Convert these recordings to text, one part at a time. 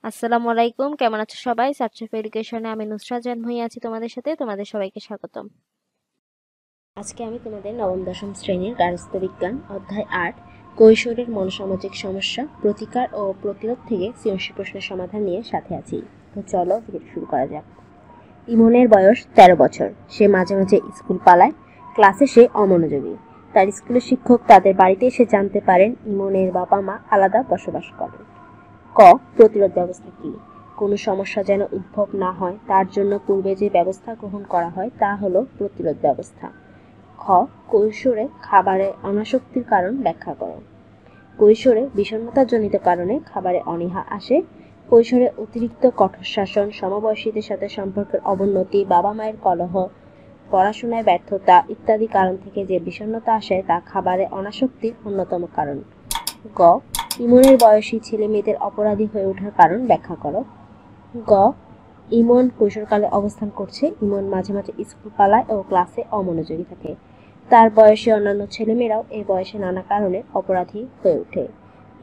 আসসালামু আলাইকুম। কেমন আছো সবাই? সার্চ অফ এডুকেশনে আমি নুসরাত জাহান ভূঁইয়া আছি তোমাদের সাথে। তোমাদের সবাইকে স্বাগতম। আজকে আমি তোমাদের নবম দশম শ্রেণীর গার্হস্থ্য বিজ্ঞান অধ্যায় ৮ কৈশোরের মনোসামাজিক সমস্যা প্রতিকার ও প্রতিরোধ থেকে সৃজনশীল প্রশ্নের সমাধান নিয়ে সাথে আছি। তো চলো ভিডিও শুরু করা যাক। ইমনের বয়স ১৩ বছর। সে মাঝে মাঝে স্কুল পালায়, ক্লাসে সে অমনোযোগী। তার স্কুলের শিক্ষক তাদের বাড়িতে এসে জানতে পারেন ইমনের বাবা মা আলাদা বসবাস করেন। ক. প্রতিরোধ ব্যবস্থা কি? কোনো সমস্যা যেন উদ্ভব না হয় তার জন্য পূর্বে যে ব্যবস্থা গ্রহণ করা হয় তা হলো প্রতিরোধ ব্যবস্থা। খ. কৈশোরে খাবারে অনাসক্তির কারণ ব্যাখ্যা করো। কৈশোরে বিষণ্ণতাজনিত কারণে খাবারে অনীহা আসে। কৈশোরে অতিরিক্ত কঠোর শাসন, সমবয়সীদের সাথে সম্পর্কের অবনতি, বাবা মায়ের কলহ, পড়াশোনায় ব্যর্থতা ইত্যাদি কারণ থেকে যে বিষণ্ণতা আসে তা খাবারে অনাসক্তির অন্যতম কারণ। গ. ইমনের বয়সী ছেলে মেয়েদের অপরাধী হয়ে ওঠার কারণ ব্যাখ্যা করো। গ. ইমন কৈশোরকালে অবস্থান করছে। ইমন মাঝে মাঝে স্কুল পালায় ও ক্লাসে অমনোযোগী থাকে। তার বয়সী অন্যান্য ছেলেমেয়েরাও এই বয়সে নানা কারণে অপরাধী হয়ে ওঠে।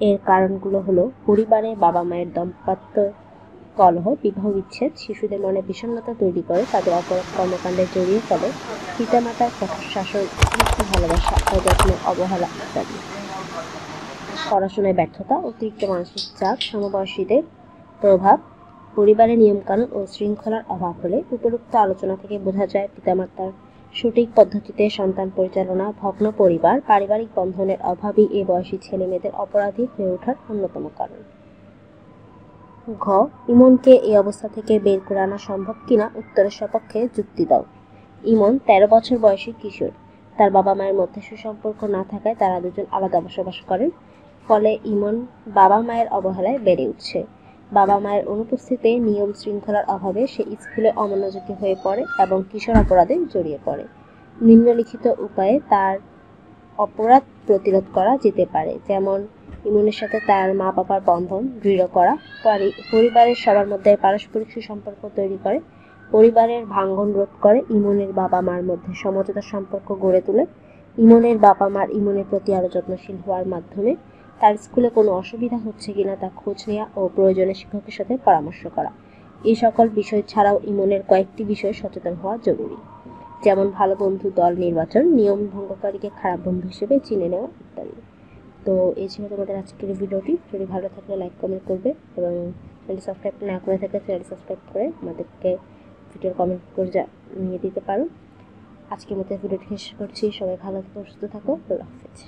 এর কারণগুলো হলো পরিবারে বাবা মায়ের দাম্পত্য কলহ, বিবাহ বিচ্ছেদ শিশুদের মনে বিষণ্ণতা তৈরি করে, তাদের অপরাধ কর্মকাণ্ডে জড়িয়ে ফেলে, পিতামাতার কঠোর শাসন, অতিরিক্ত ভালোবাসা, অযত্নের অবহেলা ইত্যাদি। পড়াশোনায় ব্যর্থতা, অতিরিক্ত মানসিক চাপ, সমবয়সীদের প্রভাব, পরিবারের নিয়মকানুন ও শৃঙ্খলার অভাব হলে। উপরোক্ত আলোচনা থেকে বোঝা যায় পিতামাতার সঠিক পদ্ধতিতে সন্তান পরিচালনা, ভগ্ন পরিবার, পারিবারিক বন্ধনের অভাবই এ বয়সী ছেলে মেয়েদের অপরাধী হয়ে ওঠার অন্যতম কারণ। ঘ. ইমনকে এই অবস্থা থেকে বের করে আনা সম্ভব কিনা উত্তরের সপক্ষে যুক্তি দাও। ইমন ১৩ বছর বয়সী কিশোর। তার বাবা মায়ের মধ্যে সুসম্পর্ক না থাকায় তারা দুজন আলাদা বসবাস করেন। ফলে ইমন বাবা মায়ের অবহেলায় বেড়ে উঠছে। বাবা মায়ের অনুপস্থিতিতে নিয়ম শৃঙ্খলার অভাবে সে স্কুলে অমনোযোগী হয়ে পড়ে এবং কিশোর অপরাধে জড়িয়ে পড়ে। নিম্নলিখিত উপায়ে তার অপরাধ প্রতিরোধ করা যেতে পারে, যেমন ইমনের সাথে তার মা বাবার বন্ধন দৃঢ় করা, পরিবারের সবার মধ্যে পারস্পরিক সুসম্পর্ক তৈরি করে, পরিবারের ভাঙ্গন রোধ করে, ইমনের বাবা মার মধ্যে সমঝোতার সম্পর্ক গড়ে তোলে, ইমনের বাবা মার ইমনের প্রতি আরও যত্নশীল হওয়ার মাধ্যমে তার স্কুলে কোনো অসুবিধা হচ্ছে কিনা তা খোঁজ নেওয়া ও প্রয়োজনে শিক্ষকের সাথে পরামর্শ করা। এই সকল বিষয় ছাড়াও ইমনের কয়েকটি বিষয়ে সচেতন হওয়া জরুরি, যেমন ভালো বন্ধু দল নির্বাচন, নিয়ম ভঙ্গকারীকে খারাপ বন্ধু হিসেবে চিনে নেওয়া ইত্যাদি। তো এই ছিল তোমাদের আজকের ভিডিওটি। যদি ভালো থাকলে লাইক কমেন্ট করবে এবং চ্যানেল সাবস্ক্রাইব না করে থাকলে চ্যানেল সাবস্ক্রাইব করে আমাদেরকে ভিডিওর কমেন্ট করে নিয়ে দিতে পারো। আজকের মতো ভিডিওটি শেষ করছি। সবাই ভালো থাকো, সুস্থ থাকো। আল্লাহ হাফেজ।